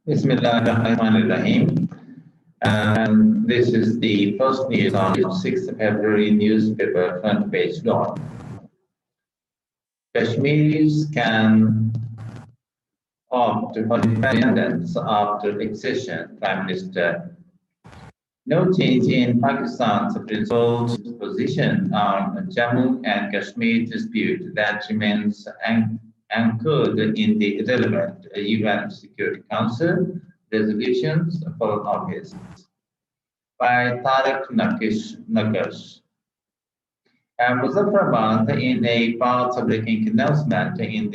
Bismillahirrahmanirrahim. And this is the first news on 6th February newspaper front page law. Kashmiris can opt for independence after accession, Prime Minister. No change in Pakistan's principled position on Jammu and Kashmir dispute that remains anchored in the relevant UN Security Council resolutions for August by Tariq Nakash. Muzaffarabad, in a path-breaking announcement in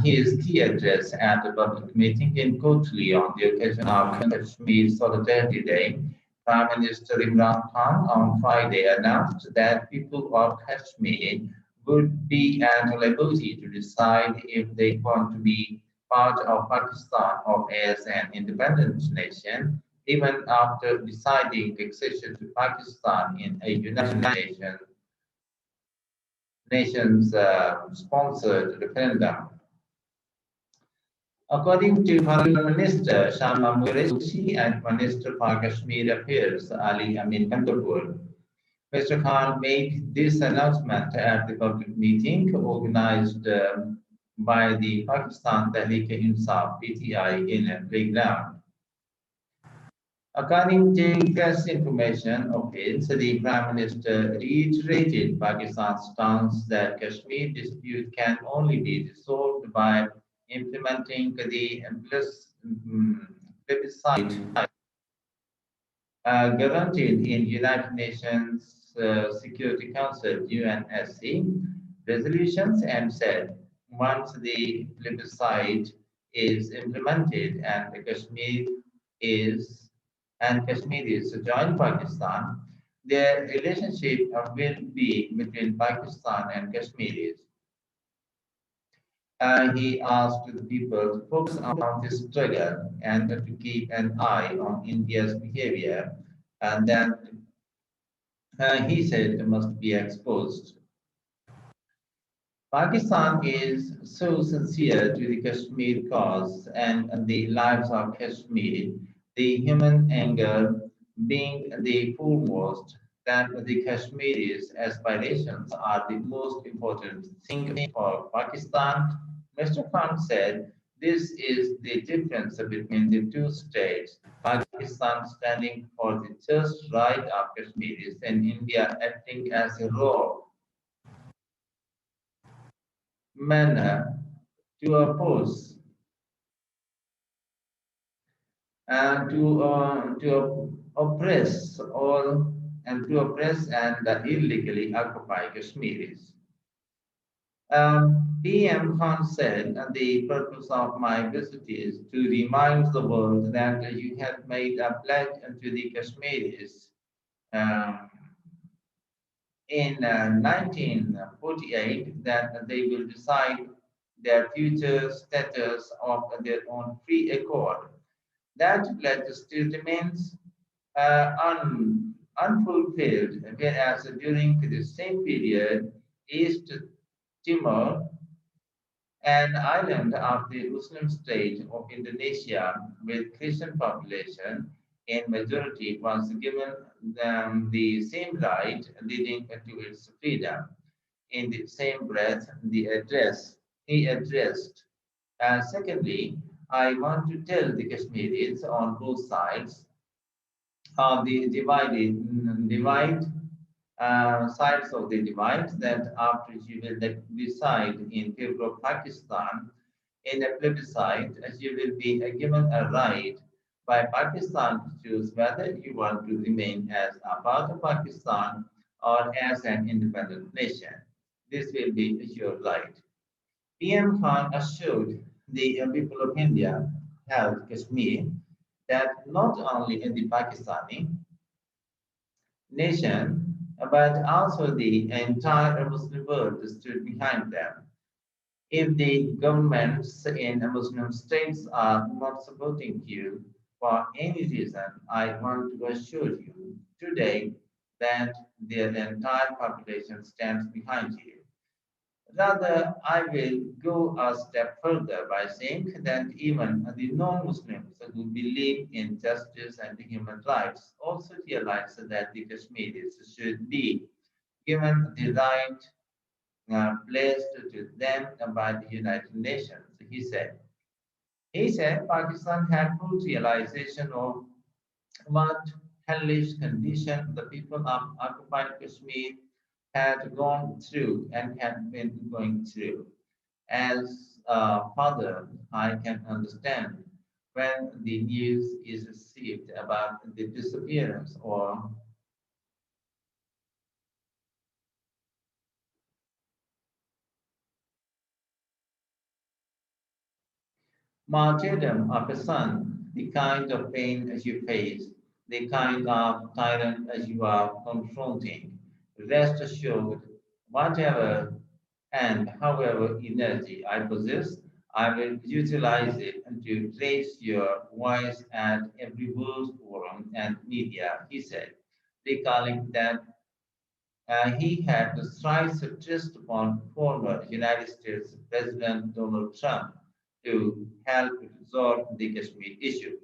his key address at a public meeting in Kotli on the occasion of Kashmir Solidarity Day, Prime Minister Imran Khan on Friday announced that people of Kashmir would be at liberty to decide if they want to be part of Pakistan or as an independent nation, even after deciding accession to Pakistan in a United Nations sponsored referendum. According to Foreign Minister Shama Qureshi and Minister for Kashmir Affairs Ali Amin Kandapur, Mr. Khan made this announcement at the public meeting organized by the Pakistan Tehreek-e-Insaf (PTI) in a playground. According to press information office, the Prime Minister reiterated Pakistan's stance that Kashmir dispute can only be resolved by implementing the plebiscite guaranteed in United Nations Security Council (UNSC) resolutions and said once the plebiscite is implemented is and Kashmiris join Pakistan, their relationship will be between Pakistan and Kashmiris. He asked the people to focus on this struggle and to keep an eye on India's behavior, and then he said it must be exposed. Pakistan is so sincere to the Kashmir cause and the lives of Kashmir, the human anger being the foremost, that the Kashmiris' aspirations are the most important thing for Pakistan. Mr. Khan said this is the difference between the two states. Pakistan standing for the just right of Kashmiris and India acting as a rogue manner to oppose and to oppress all and to oppress and illegally occupy Kashmiris. PM Khan said the purpose of my visit is to remind the world that you have made a pledge to the Kashmiris um, in 1948 that they will decide their future status of their own free accord. That pledge still remains unfulfilled, whereas during the same period, East Timor, an island of the Muslim state of Indonesia with Christian population in majority, was given them the same right leading to its freedom. In the same breath, he addressed. And secondly, I want to tell the Kashmiris on both sides of the sides of the divide that after you will decide in favor of Pakistan in a plebiscite, you will be given a right by Pakistan to choose whether you want to remain as a part of Pakistan or as an independent nation. This will be your right. PM Khan assured the people of India, held Kashmir, that not only in the Pakistani nation, but also the entire Muslim world stood behind them. If the governments in Muslim states are not supporting you for any reason, I want to assure you today that their entire population stands behind you. Rather, I will go a step further by saying that even the non-Muslims who believe in justice and human rights also realize that the Kashmiris should be given the right placed to them by the United Nations, he said. He said Pakistan had full realization of what hellish condition the people of occupied Kashmir had gone through and had been going through. As a father, I can understand when the news is received about the disappearance or martyrdom of a son, the kind of pain as you face, the kind of tyrant as you are confronting. Rest assured, whatever and however energy I possess, I will utilize it to raise your voice at every world forum and media, he said, recalling that he had thrice stressed upon former United States President Donald Trump to help resolve the Kashmir issue.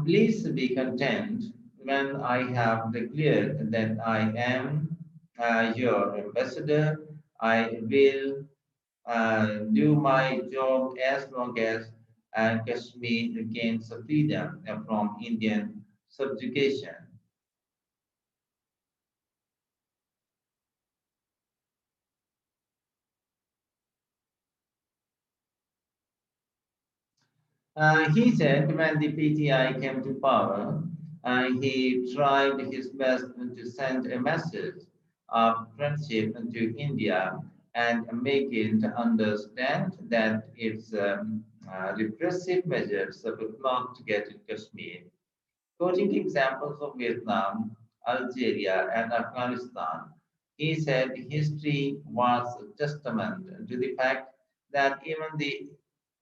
Please be content when I have declared that I am your ambassador. I will do my job as long as Kashmir gains freedom from Indian subjugation. He said when the PTI came to power, he tried his best to send a message of friendship to India and make it understand that its repressive measures would not get in Kashmir. Quoting examples of Vietnam, Algeria, and Afghanistan, he said history was a testament to the fact that even the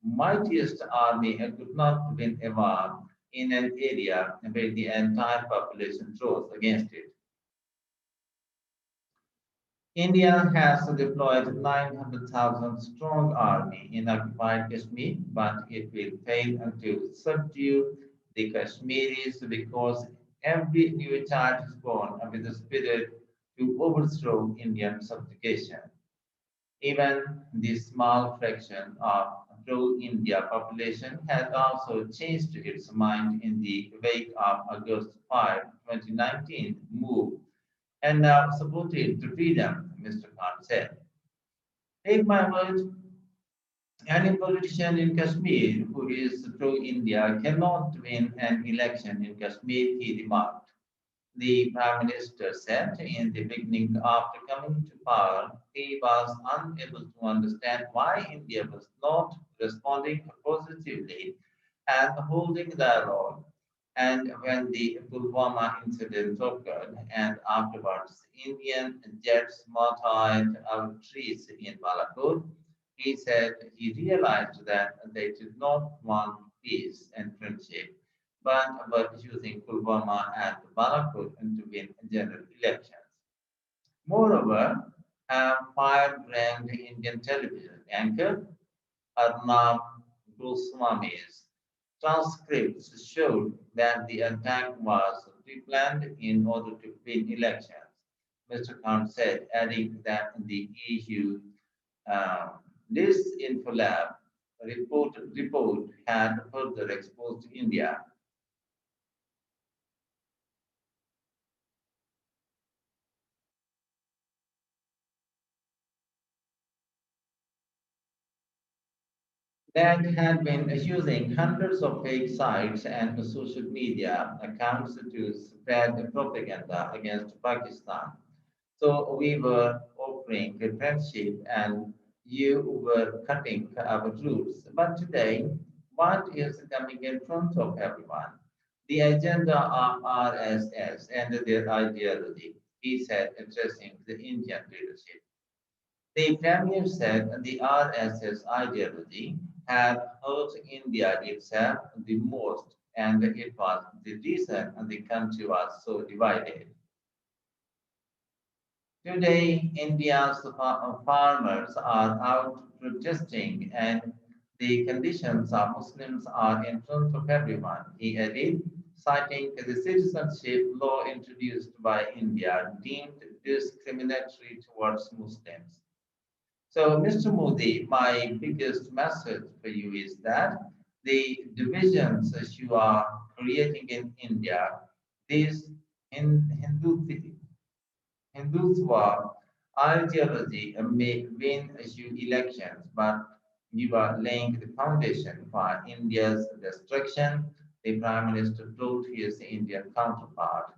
mightiest army could not win a war in an area where the entire population rose against it. India has deployed 900,000 strong army in occupied Kashmir, but it will fail to subdue the Kashmiris because every new child is born with the spirit to overthrow Indian subjugation. Even the small fraction of pro-India population has also changed its mind in the wake of August 5, 2019 move and now supported the freedom, Mr. Khan said. Take my word, any politician in Kashmir who is pro-India cannot win an election in Kashmir, he remarked. The Prime Minister said in the beginning, after coming to power, he was unable to understand why India was not responding positively and holding dialogue. And when the Pulwama incident occurred, and afterwards Indian jets martyred our trees in Balakot, he said he realized that they did not want peace and friendship but were using Pulwama and Balakot to win general elections. Moreover, a firebrand Indian television anchor, Arnab Goswami's transcripts showed that the attack was pre-planned in order to win elections. Mr. Khan said, adding that the EU this Infolab report had further exposed India. That had been using hundreds of fake sites and social media accounts to spread propaganda against Pakistan. So we were offering a friendship and you were cutting our roots. But today, what is coming in front of everyone? The agenda of RSS and their ideology, he said, addressing the Indian leadership. The Premier said the RSS ideology had hurt India itself the most, and it was the reason the country was so divided. Today, India's farmers are out protesting, and the conditions of Muslims are in front of everyone, he added, citing the citizenship law introduced by India deemed discriminatory towards Muslims. So, Mr. Modi, my biggest message for you is that the divisions as you are creating in India, this Hindutva ideology may win you elections, but you are laying the foundation for India's destruction, the Prime Minister told his Indian counterpart.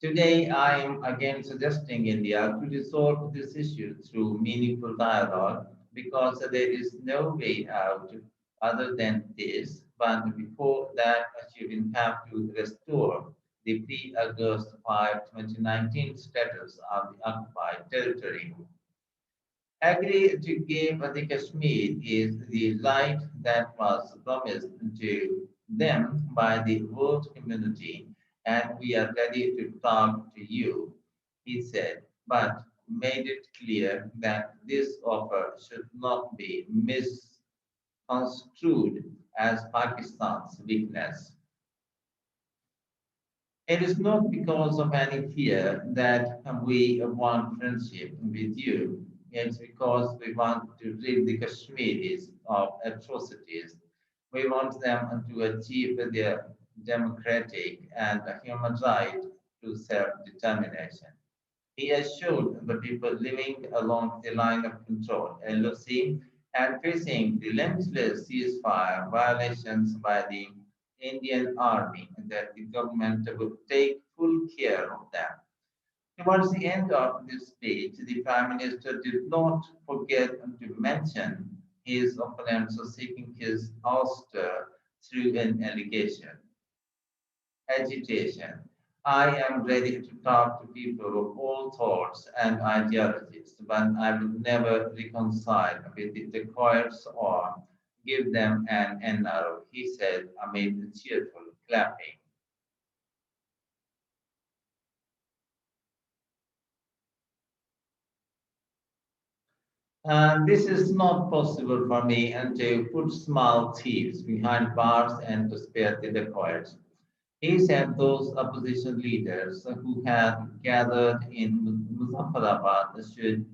Today, I am again suggesting India to resolve this issue through meaningful dialogue because there is no way out other than this. But before that, you will have to restore the pre-August 5, 2019 status of the occupied territory. Agree to give the Kashmir is the right that was promised to them by the world community, and we are ready to talk to you, he said, but made it clear that this offer should not be misconstrued as Pakistan's weakness. It is not because of any fear that we want friendship with you. It's because we want to rid the Kashmiris of atrocities. We want them to achieve their democratic and human right to self-determination. He assured the people living along the line of control, LOC, and facing relentless ceasefire violations by the Indian army that the government would take full care of them. Towards the end of this speech, the Prime Minister did not forget to mention his opponents seeking his ouster through an allegation agitation. I am ready to talk to people of all thoughts and ideologies, but I will never reconcile with the dacoits or give them an NRO, he said amid cheerful clapping. This is not possible for me and to put small thieves behind bars and to spare the dacoits. He said those opposition leaders who had gathered in Muzaffarabad should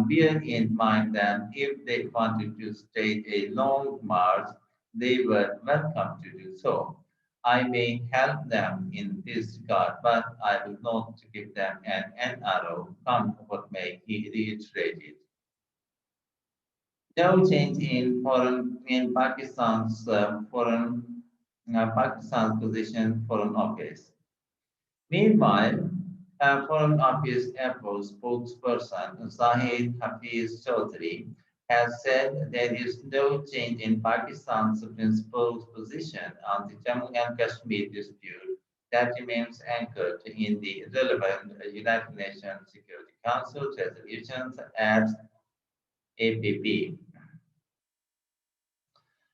bear in mind that if they wanted to stage a long march, they were welcome to do so. I may help them in this regard, but I will not give them an NRO, come what may, he reiterated. No change in Pakistan's position foreign office. Meanwhile, Foreign Office Apple spokesperson Zahid Hafiz Chaudhry has said there is no change in Pakistan's principled position on the Jammu and Kashmir dispute that remains anchored in the relevant United Nations Security Council resolutions at APP.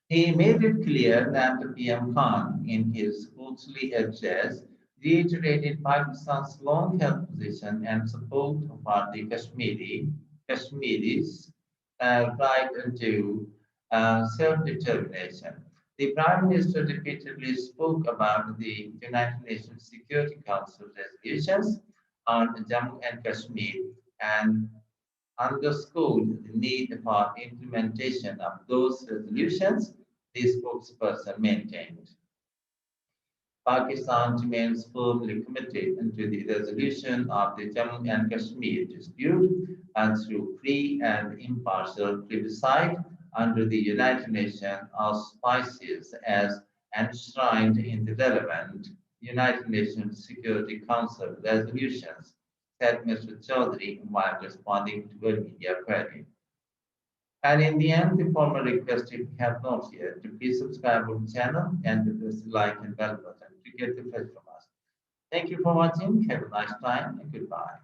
He made it clear that the PM Khan, in his quarterly address, reiterated Pakistan's long-held position and support for the Kashmiris' right to self-determination. The Prime Minister repeatedly spoke about the United Nations Security Council resolutions on Jammu and Kashmir and underscored the need for implementation of those resolutions, the spokesperson maintained. Pakistan remains firmly committed to the resolution of the Jammu and Kashmir dispute and through free and impartial plebiscite under the United Nations auspices as enshrined in the relevant United Nations Security Council resolutions, said Mr. Chaudhry while responding to a media query. And in the end, the formal request, if you have not yet, to please subscribe to the channel and to press the like and bell button to get the fresh from us. Thank you for watching. Have a nice time and goodbye.